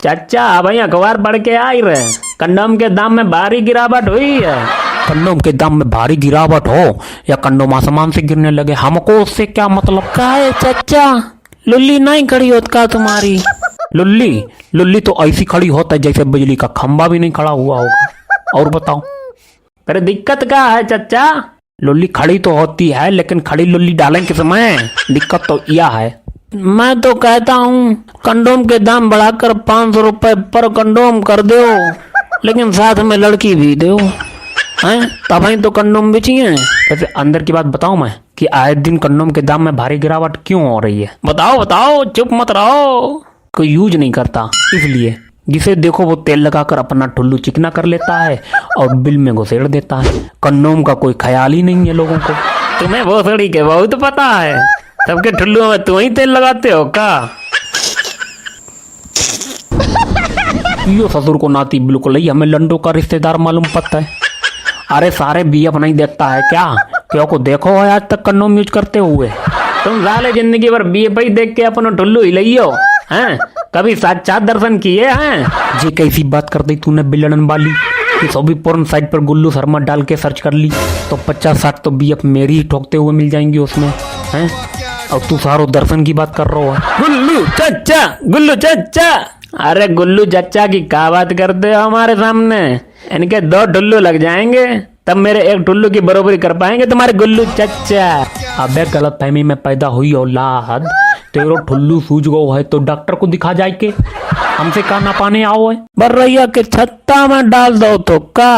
चाचा भाई अखबार पढ़ के आई रहे, कंडोम के दाम में भारी गिरावट हुई है। कंडोम के दाम में भारी गिरावट हो या कंडोम आसमान से गिरने लगे, हमको उससे क्या मतलब। का है चाचा, लुल्ली नहीं खड़ी होत का तुम्हारी? लुल्ली लुल्ली तो ऐसी खड़ी होता है जैसे बिजली का खंभा भी नहीं खड़ा हुआ होगा। और बताओ पर दिक्कत क्या है चाचा? लुल्ली खड़ी तो होती है लेकिन खड़ी लुल्ली डालें किस में, दिक्कत तो यह है। मैं तो कहता हूँ कंडोम के दाम बढ़ाकर 500 रुपए पर कंडोम कर दो, लेकिन साथ में लड़की भी दो हैं, तभी तो कंडोम बेचिए। वैसे अंदर की बात बताऊं मैं कि आए दिन कंडोम के दाम में भारी गिरावट क्यों हो रही है। बताओ बताओ, चुप मत रहो। कोई यूज नहीं करता इसलिए, जिसे देखो वो तेल लगाकर अपना ठुल्लू चिकना कर लेता है और बिल में घुसेड़ देता है। कंडोम का कोई ख्याल ही नहीं है लोगों को। तुम्हें भोसड़ी के बहुत पता है, सबके ठुल्लुओं में तुम ही तेल लगाते हो का? यो ससुर को नाती बिल्कुल ही हमें लंडो का रिश्तेदार मालूम पड़ता है। अरे सारे बीएफ नहीं देखता है क्या? क्यों को देखो है आज तक कंडोम यूज करते हुए। तुम साले जिंदगी भर बीएफ ही देख के अपना ठुल्लू हिलाइयो हैं, कभी साक्षात दर्शन किए हैं? जी कैसी बात कर दी तूने बिल्लड़न वाली कि सभी पोर्न साइट पर गुल्लू शर्मा डाल के सर्च कर ली तो 50-60 तो बीएफ मेरी ही ठोकते हुए मिल जाएंगी उसमें हैं। और तू सारो दर्शन की बात कर रहा है। गुल्लू चच्चा, गुल्लू चच्चा। अरे गुल्लू चच्चा की क्या बात करते हो हमारे सामने? इनके 2 ठुल्लू लग जाएंगे तब मेरे 1 ठुल्लू की बरोबरी कर पाएंगे तुम्हारे गुल्लू चच्चा। अबे गलत फहमी में पैदा हुई औलाद, तेरो ठुल्लू सूझ गो है तो डॉक्टर को दिखा जाए के, हमसे का ना पाने आओ है। बर्रैया के छत्ता में डाल दो तो का।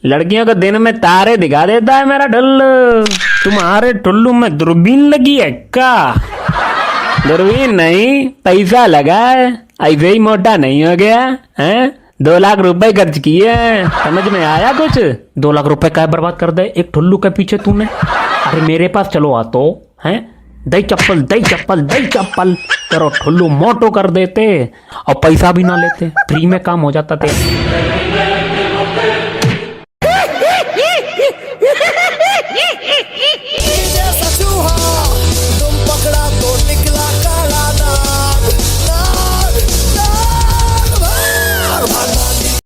लड़कियों को दिन में तारे दिखा देता है मेरा ठुल्लू। तुम्हारे ठुल्लू में दूरबीन लगी है का? दूरबीन नहीं, पैसा लगा है, ऐसे ही मोटा नहीं हो गया है। 2 लाख रुपए खर्च किए, समझ में आया कुछ? 2 लाख रुपए का बर्बाद कर दे एक ठुल्लू के पीछे तूने। अरे मेरे पास चलो आ तो हैं, दही चप्पल दही चप्पल दही चप्पल करो, ठुल्लू मोटो कर देते और पैसा भी ना लेते, फ्री में काम हो जाता तेरा।